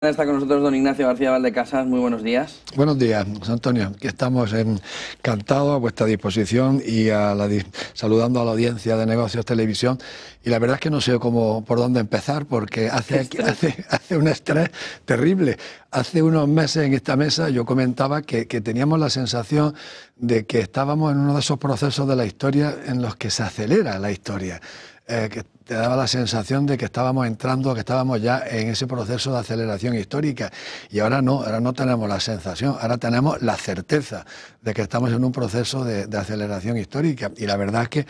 Está con nosotros don Ignacio García Valdecasas. Muy buenos días. Buenos días, José Antonio. Aquí estamos encantados a vuestra disposición y saludando a la audiencia de Negocios Televisión. Y la verdad es que no sé por dónde empezar, porque hace un estrés terrible. Hace unos meses en esta mesa yo comentaba que teníamos la sensación de que estábamos en uno de esos procesos de la historia en los que se acelera la historia. Que te daba la sensación de que estábamos ya en ese proceso de aceleración histórica, y ahora no tenemos la sensación, ahora tenemos la certeza de que estamos en un proceso de aceleración histórica. Y la verdad es que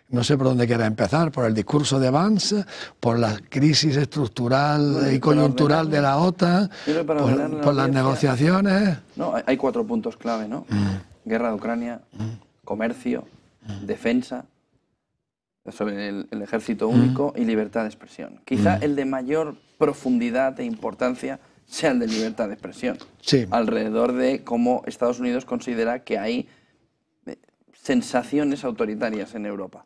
no sé por dónde quiera empezar, por el discurso de Vance, por la crisis estructural y coyuntural de la OTAN, por las negociaciones. No, hay 4 puntos clave, ¿no? Guerra de Ucrania, comercio, defensa, sobre el ejército único y libertad de expresión. Quizá el de mayor profundidad e importancia sea el de libertad de expresión. Sí. Alrededor de cómo Estados Unidos considera que hay sensaciones autoritarias en Europa.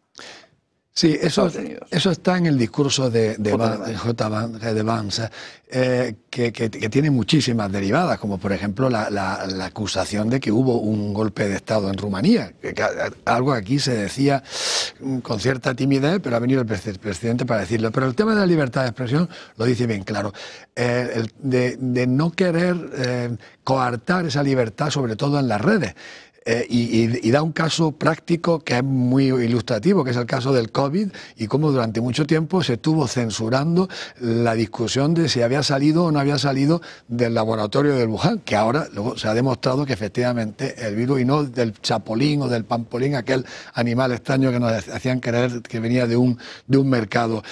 Sí, eso está en el discurso de Vance, que tiene muchísimas derivadas, como por ejemplo la acusación de que hubo un golpe de Estado en Rumanía, algo que aquí se decía con cierta timidez, pero ha venido el presidente para decirlo. Pero el tema de la libertad de expresión lo dice bien claro, de no querer coartar esa libertad, sobre todo en las redes. Y da un caso práctico que es muy ilustrativo, que es el caso del COVID, y cómo durante mucho tiempo se estuvo censurando la discusión de si había salido o no había salido del laboratorio de Wuhan, que ahora luego se ha demostrado que efectivamente el virus, y no del chapolín o del pampolín, aquel animal extraño que nos hacían creer que venía de un mercado.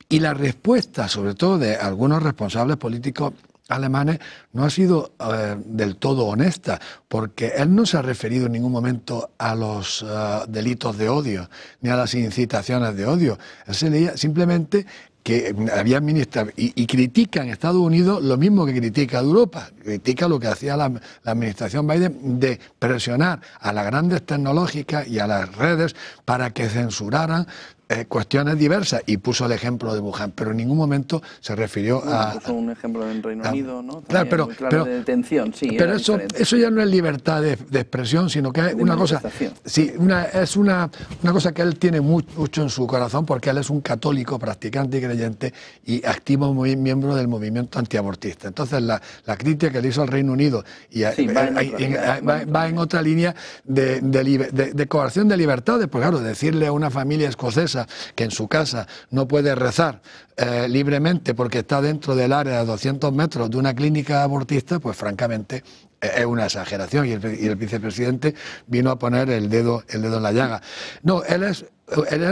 Y la respuesta, sobre todo de algunos responsables políticos alemanes, no ha sido del todo honesta, porque él no se ha referido en ningún momento a los delitos de odio, ni a las incitaciones de odio. Él se leía simplemente que había administrado, y critica en Estados Unidos lo mismo que critica de Europa, critica lo que hacía la administración Biden de presionar a las grandes tecnológicas y a las redes para que censuraran cuestiones diversas, y puso el ejemplo de Wuhan, pero en ningún momento se refirió puso un ejemplo en Reino Unido, ¿no? Claro, pero de detención, sí. Pero eso ya no es libertad de expresión, sino que es una cosa. Sí, es una cosa que él tiene mucho en su corazón, porque él es un católico practicante y creyente y activo miembro del movimiento antiabortista. Entonces la crítica que le hizo al Reino Unido va en otra línea de coerción de libertades. Pues claro, decirle a una familia escocesa que en su casa no puede rezar libremente porque está dentro del área de 200 metros de una clínica abortista, pues francamente es una exageración, y el vicepresidente vino a poner el dedo en la llaga. No, él es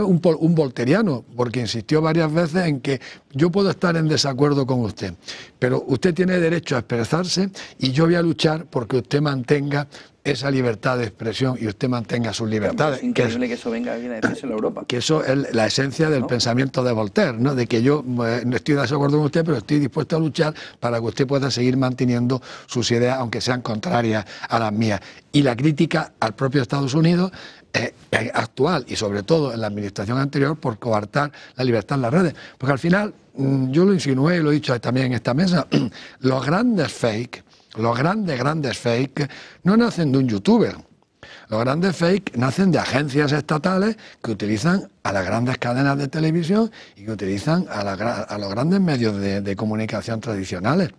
un volteriano, porque insistió varias veces en que yo puedo estar en desacuerdo con usted, pero usted tiene derecho a expresarse y yo voy a luchar porque usted mantenga esa libertad de expresión y usted mantenga sus libertades. Es increíble que eso venga bien a decírselo a Europa. Que eso es la esencia del pensamiento de Voltaire, ¿no? De que yo no estoy de acuerdo con usted, pero estoy dispuesto a luchar para que usted pueda seguir manteniendo sus ideas, aunque sean contrarias a las mías. Y la crítica al propio Estados Unidos actual, y sobre todo en la administración anterior, por coartar la libertad en las redes. Porque al final, yo lo insinué y lo he dicho también en esta mesa, los grandes fake no nacen de un youtuber. Los grandes fake nacen de agencias estatales que utilizan a las grandes cadenas de televisión y que utilizan a los grandes medios de comunicación tradicionales.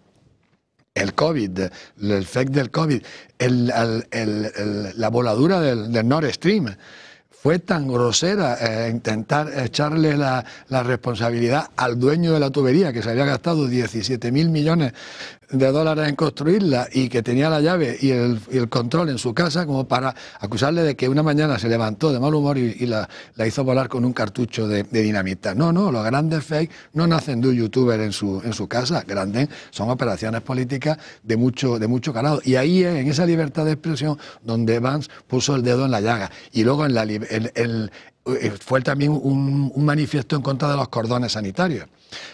El COVID, el fake del COVID, la voladura del Nord Stream. Fue tan grosera intentar echarle la responsabilidad al dueño de la tubería, que se había gastado 17.000 millones de dólares en construirla y que tenía la llave y el control en su casa, como para acusarle de que una mañana se levantó de mal humor y la hizo volar con un cartucho de dinamita. No, los grandes fake no nacen de un youtuber en su casa, son operaciones políticas de mucho calado. Y ahí es, en esa libertad de expresión, donde Vance puso el dedo en la llaga. Y luego fue también un manifiesto en contra de los cordones sanitarios.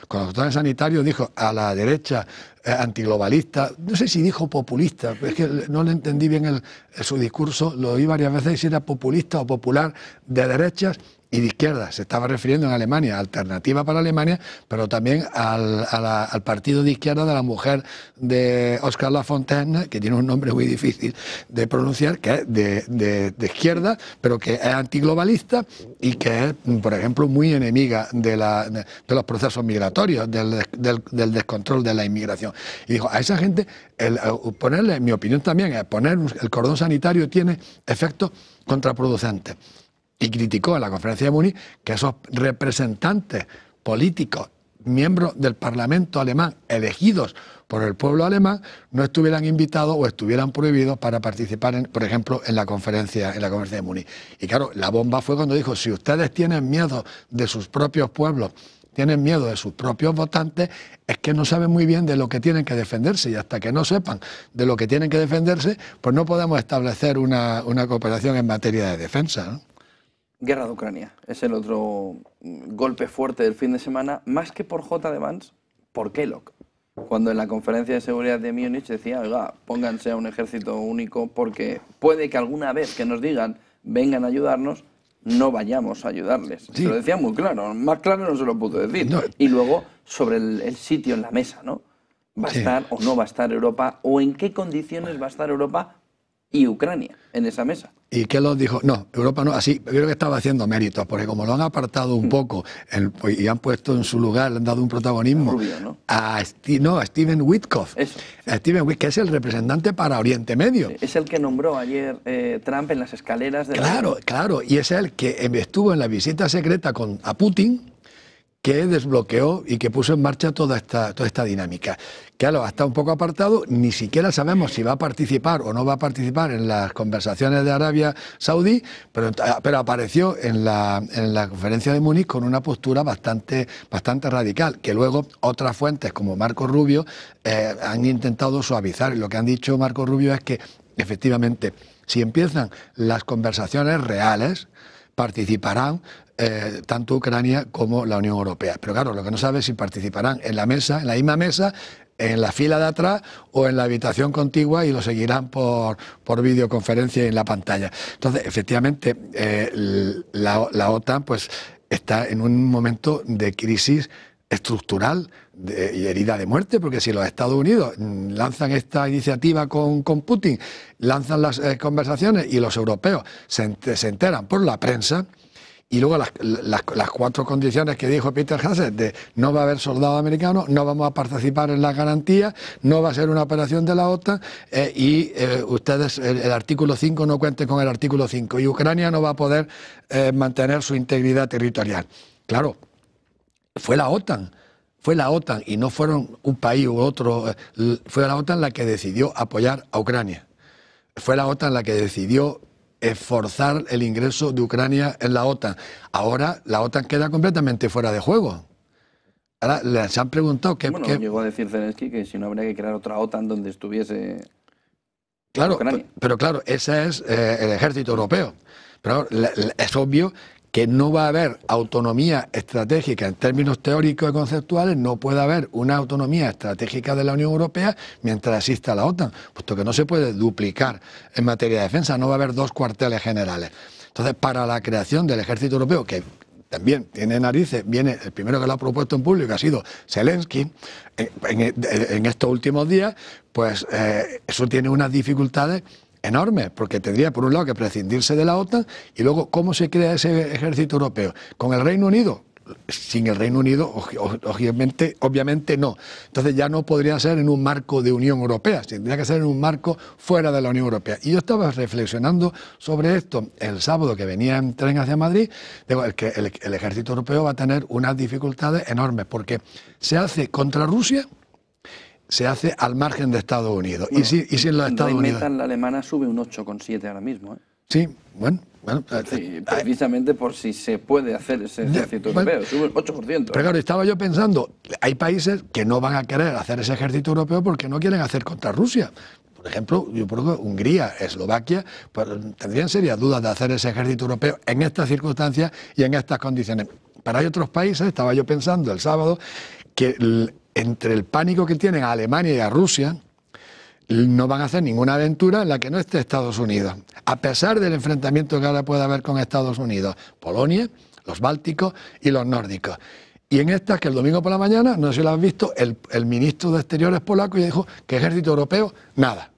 Con los cordones sanitarios dijo a la derecha antiglobalista, no sé si dijo populista, es que no le entendí bien su discurso, lo oí varias veces, si era populista o popular de derechas, y de izquierda se estaba refiriendo en Alemania a Alternativa para Alemania, pero también al partido de izquierda de la mujer de Oscar Lafontaine, que tiene un nombre muy difícil de pronunciar, que es de izquierda, pero que es antiglobalista y que es, por ejemplo, muy enemiga de los procesos migratorios, del descontrol de la inmigración. Y dijo, a esa gente, ponerle, en mi opinión también, poner el cordón sanitario tiene efectos contraproducentes. Y criticó en la conferencia de Múnich que esos representantes políticos, miembros del Parlamento alemán, elegidos por el pueblo alemán, no estuvieran invitados o estuvieran prohibidos para participar, por ejemplo, en la conferencia de Múnich. Y claro, la bomba fue cuando dijo, si ustedes tienen miedo de sus propios pueblos, tienen miedo de sus propios votantes, es que no saben muy bien de lo que tienen que defenderse, y hasta que no sepan de lo que tienen que defenderse, pues no podemos establecer una cooperación en materia de defensa, ¿no? Guerra de Ucrania es el otro golpe fuerte del fin de semana, más que por J. Vance, por Kellogg. Cuando en la conferencia de seguridad de Múnich decía, oiga, pónganse a un ejército único porque puede que alguna vez que nos digan vengan a ayudarnos, no vayamos a ayudarles. Sí. Se lo decía muy claro, más claro no se lo pudo decir. No. Y luego sobre el sitio en la mesa, ¿no? ¿Va a estar o no va a estar Europa? ¿O en qué condiciones va a estar Europa y Ucrania en esa mesa? ¿Y qué los dijo? No, Europa no, así, yo creo que estaba haciendo méritos, porque como lo han apartado un poco y han puesto en su lugar, le han dado un protagonismo Rubio, ¿no? a Stephen Witkoff. Eso. A Stephen Witkoff, que es el representante para Oriente Medio. Es el que nombró ayer Trump en las escaleras de Claro, claro, y es el que estuvo en la visita secreta a Putin, que desbloqueó y que puso en marcha toda esta dinámica. Claro, está un poco apartado, ni siquiera sabemos si va a participar o no va a participar en las conversaciones de Arabia Saudí, pero apareció en la conferencia de Múnich con una postura bastante radical, que luego otras fuentes como Marco Rubio han intentado suavizar. Y lo que han dicho Marco Rubio es que, efectivamente, si empiezan las conversaciones reales, participarán tanto Ucrania como la Unión Europea. Pero claro, lo que no sabe es si participarán en la misma mesa, en la fila de atrás o en la habitación contigua, y lo seguirán por videoconferencia y en la pantalla. Entonces, efectivamente, la OTAN pues está en un momento de crisis estructural y herida de muerte, porque si los Estados Unidos lanzan esta iniciativa con Putin, lanzan las conversaciones y los europeos se enteran por la prensa, y luego las cuatro condiciones que dijo Peter Hassett de no va a haber soldados americanos, no vamos a participar en las garantías, no va a ser una operación de la OTAN y ustedes, el artículo 5, no cuenten con el artículo 5, y Ucrania no va a poder mantener su integridad territorial. Claro, fue la OTAN y no fueron un país u otro, fue la OTAN la que decidió apoyar a Ucrania, fue la OTAN la que decidió forzar el ingreso de Ucrania en la OTAN. Ahora la OTAN queda completamente fuera de juego. Ahora les han preguntado qué... Bueno, llegó a decir Zelensky que si no habría que crear otra OTAN donde estuviese Ucrania. Pero claro, ese es el ejército europeo. Pero es obvio que no va a haber autonomía estratégica en términos teóricos y conceptuales, no puede haber una autonomía estratégica de la Unión Europea mientras exista la OTAN, puesto que no se puede duplicar en materia de defensa, no va a haber dos cuarteles generales. Entonces, para la creación del ejército europeo, que también tiene narices, viene el primero que lo ha propuesto en público, ha sido Zelensky, en estos últimos días, pues eso tiene unas dificultades enorme, porque tendría por un lado que prescindirse de la OTAN, y luego ¿cómo se crea ese ejército europeo? ¿Con el Reino Unido? Sin el Reino Unido, obviamente no. Entonces ya no podría ser en un marco de Unión Europea, tendría que ser en un marco fuera de la Unión Europea. Y yo estaba reflexionando sobre esto el sábado que venía en tren hacia Madrid, digo, que el ejército europeo va a tener unas dificultades enormes, porque se hace contra Rusia, se hace al margen de Estados Unidos. Bueno, ¿Y si en los Estados Unidos? La alemana sube un 8,7 ahora mismo, ¿eh? Sí, bueno. Sí, precisamente por si se puede hacer ese ejército europeo, sube un 8%. Pero claro, estaba yo pensando, hay países que no van a querer hacer ese ejército europeo porque no quieren hacer contra Rusia. Por ejemplo, yo creo que Hungría, Eslovaquia, pues, tendrían serias dudas de hacer ese ejército europeo en estas circunstancias y en estas condiciones. Pero hay otros países, estaba yo pensando el sábado, que entre el pánico que tienen a Alemania y a Rusia, no van a hacer ninguna aventura en la que no esté Estados Unidos. A pesar del enfrentamiento que ahora puede haber con Estados Unidos, Polonia, los bálticos y los nórdicos. Y en estas, que el domingo por la mañana, no sé si lo has visto, el ministro de Exteriores polaco ya dijo que ejército europeo, nada.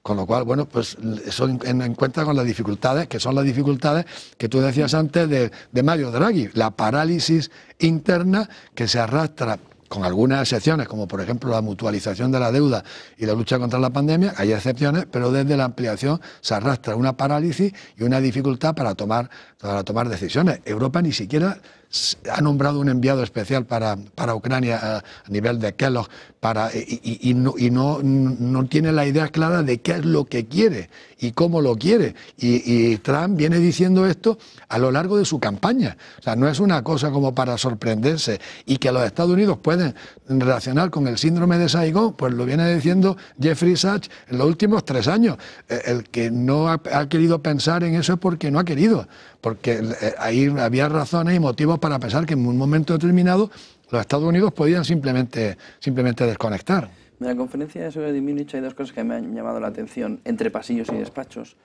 Con lo cual, bueno, pues eso encuentra con las dificultades, que son las dificultades que tú decías antes de Mario Draghi, la parálisis interna que se arrastra con algunas excepciones, como por ejemplo la mutualización de la deuda y la lucha contra la pandemia. Hay excepciones, pero desde la ampliación se arrastra una parálisis y una dificultad para tomar decisiones. Europa ni siquiera ha nombrado un enviado especial para Ucrania a nivel de Kellogg y no tiene la idea clara de qué es lo que quiere y cómo lo quiere. Y Trump viene diciendo esto a lo largo de su campaña. O sea, no es una cosa como para sorprenderse. Y que los Estados Unidos pueden relacionar con el síndrome de Saigón, pues lo viene diciendo Jeffrey Sachs en los últimos 3 años. El que no ha querido pensar en eso es porque no ha querido. Porque ahí había razones y motivos para pensar que en un momento determinado los Estados Unidos podían simplemente desconectar. En la conferencia de seguridad de Múnich hay 2 cosas que me han llamado la atención entre pasillos y despachos.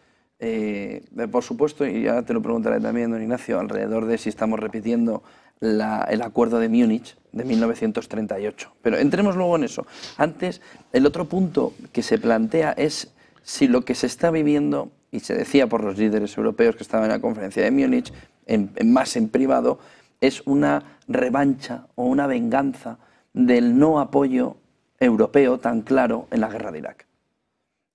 Por supuesto, y ya te lo preguntaré también, don Ignacio, alrededor de si estamos repitiendo el acuerdo de Múnich de 1938. Pero entremos luego en eso. Antes, el otro punto que se plantea es si lo que se está viviendo, y se decía por los líderes europeos que estaban en la conferencia de Múnich, más en privado, es una revancha o una venganza del no apoyo europeo tan claro en la guerra de Irak.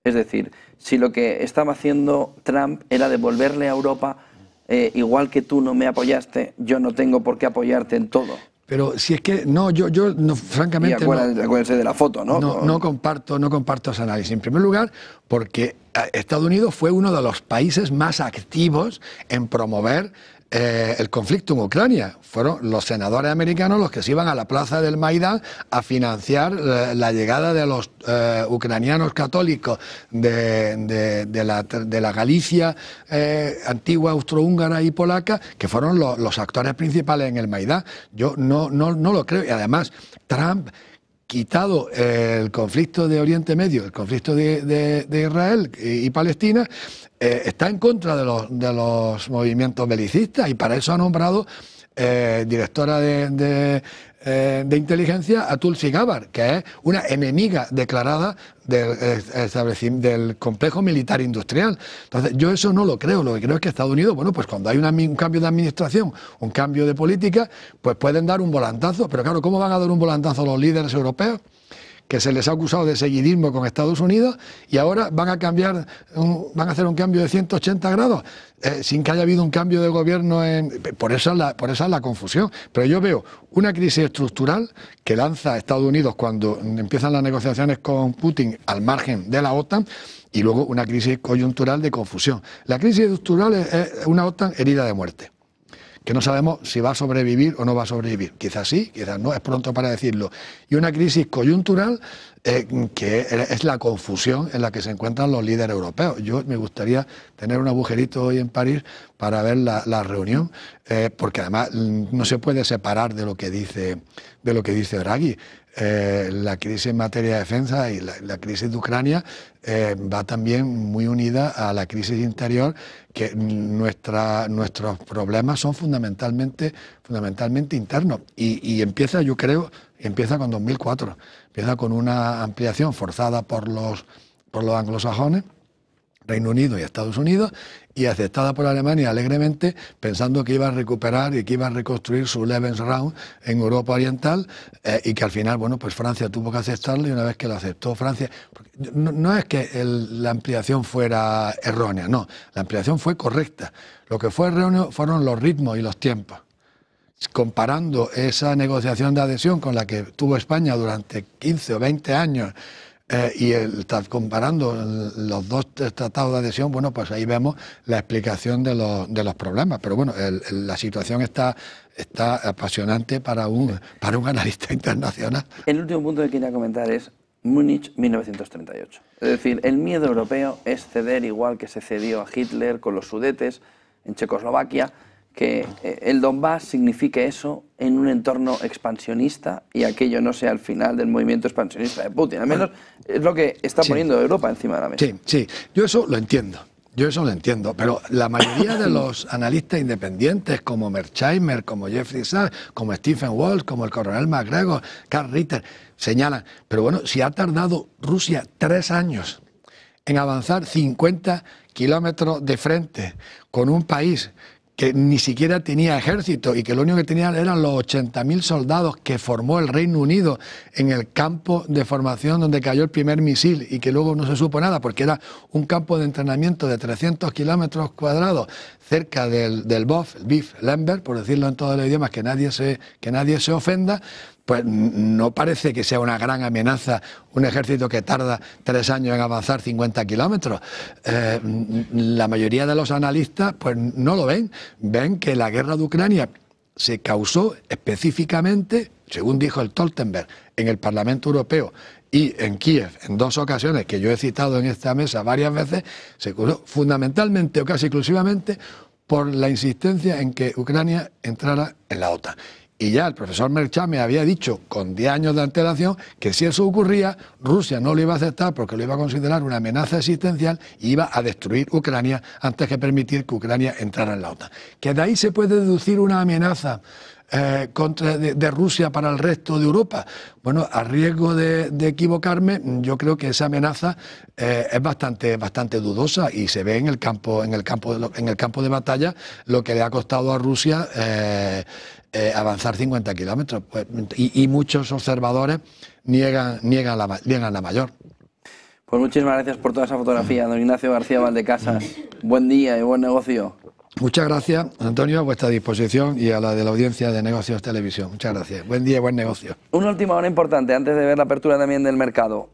Es decir, si lo que estaba haciendo Trump era devolverle a Europa, igual que tú no me apoyaste, yo no tengo por qué apoyarte en todo. Pero si es que no, yo no, francamente acuérdense de la foto, ¿no? No comparto ese análisis. En primer lugar, porque Estados Unidos fue uno de los países más activos en promover el conflicto en Ucrania. Fueron los senadores americanos los que se iban a la plaza del Maidán a financiar la llegada de los ucranianos católicos de la Galicia antigua, austrohúngara y polaca, que fueron los actores principales en el Maidán. Yo no lo creo. Y además, Trump, quitado el conflicto de Oriente Medio, el conflicto de Israel y Palestina, está en contra de los movimientos belicistas, y para eso ha nombrado directora de inteligencia a Tulsi Gabbard, que es una enemiga declarada del complejo militar industrial. Entonces, yo eso no lo creo. Lo que creo es que Estados Unidos, bueno, pues cuando hay un cambio de administración, un cambio de política, pues pueden dar un volantazo. Pero claro, ¿cómo van a dar un volantazo los líderes europeos, que se les ha acusado de seguidismo con Estados Unidos, y ahora van a hacer un cambio de 180 grados sin que haya habido un cambio de gobierno? Por eso es la confusión. Pero yo veo una crisis estructural que lanza Estados Unidos cuando empiezan las negociaciones con Putin al margen de la OTAN, y luego una crisis coyuntural de confusión. La crisis estructural es una OTAN herida de muerte, que no sabemos si va a sobrevivir o no va a sobrevivir. Quizás sí, quizás no, es pronto para decirlo. Y una crisis coyuntural que es la confusión en la que se encuentran los líderes europeos. Yo me gustaría tener un agujerito hoy en París para ver la reunión, porque además no se puede separar de lo que dice Draghi. La crisis en materia de defensa y la crisis de Ucrania va también muy unida a la crisis interior, que nuestros problemas son fundamentalmente internos. Y empieza, yo creo, con 2004. Empieza con una ampliación forzada por los anglosajones, Reino Unido y Estados Unidos, y aceptada por Alemania alegremente, pensando que iba a recuperar y que iba a reconstruir su Lebensraum en Europa Oriental, y que al final, bueno, pues Francia tuvo que aceptarlo, y una vez que lo aceptó Francia, no es que la ampliación fuera errónea, no, la ampliación fue correcta. Lo que fue erróneo fueron los ritmos y los tiempos. Comparando esa negociación de adhesión con la que tuvo España durante 15 o 20 años, comparando los dos tratados de adhesión, bueno, pues ahí vemos la explicación de los problemas. Pero bueno, la situación está apasionante para un analista internacional. El último punto que quería comentar es Múnich 1938. Es decir, el miedo europeo es ceder igual que se cedió a Hitler con los Sudetes en Checoslovaquia, que el Donbass signifique eso en un entorno expansionista, y aquello no sea el final del movimiento expansionista de Putin. Al menos es lo que está poniendo Europa encima de la mesa. Sí, yo eso lo entiendo. Yo eso lo entiendo, pero la mayoría de los analistas independientes, como Mersheimer, como Jeffrey Sachs, como Stephen Walsh, como el coronel MacGregor, Carl Ritter, señalan, pero bueno, si ha tardado Rusia 3 años en avanzar 50 kilómetros de frente con un país que ni siquiera tenía ejército y que lo único que tenía eran los 80.000 soldados que formó el Reino Unido en el campo de formación donde cayó el primer misil y que luego no se supo nada porque era un campo de entrenamiento de 300 kilómetros cuadrados cerca del BOF, el BIF Lemberg, por decirlo en todos los idiomas, que nadie se ofenda. Pues no parece que sea una gran amenaza un ejército que tarda 3 años en avanzar 50 kilómetros. La mayoría de los analistas pues no lo ven. Ven que la guerra de Ucrania se causó específicamente, según dijo el Stoltenberg, en el Parlamento Europeo y en Kiev, en 2 ocasiones que yo he citado en esta mesa varias veces, se causó fundamentalmente o casi exclusivamente por la insistencia en que Ucrania entrara en la OTAN. Y ya el profesor Merchan me había dicho con 10 años de antelación que si eso ocurría, Rusia no lo iba a aceptar porque lo iba a considerar una amenaza existencial y iba a destruir Ucrania antes que permitir que Ucrania entrara en la OTAN. Que de ahí se puede deducir una amenaza de Rusia para el resto de Europa. Bueno, a riesgo de equivocarme, yo creo que esa amenaza es bastante dudosa y se ve en el campo de batalla lo que le ha costado a Rusia avanzar 50 kilómetros. Pues, y muchos observadores niegan la mayor. Pues muchísimas gracias por toda esa fotografía, don Ignacio García Valdecasas. Buen día y buen negocio. Muchas gracias, Antonio, a vuestra disposición y a la de la audiencia de Negocios Televisión. Muchas gracias. Buen día y buen negocio. Una última hora importante, antes de ver la apertura también del mercado.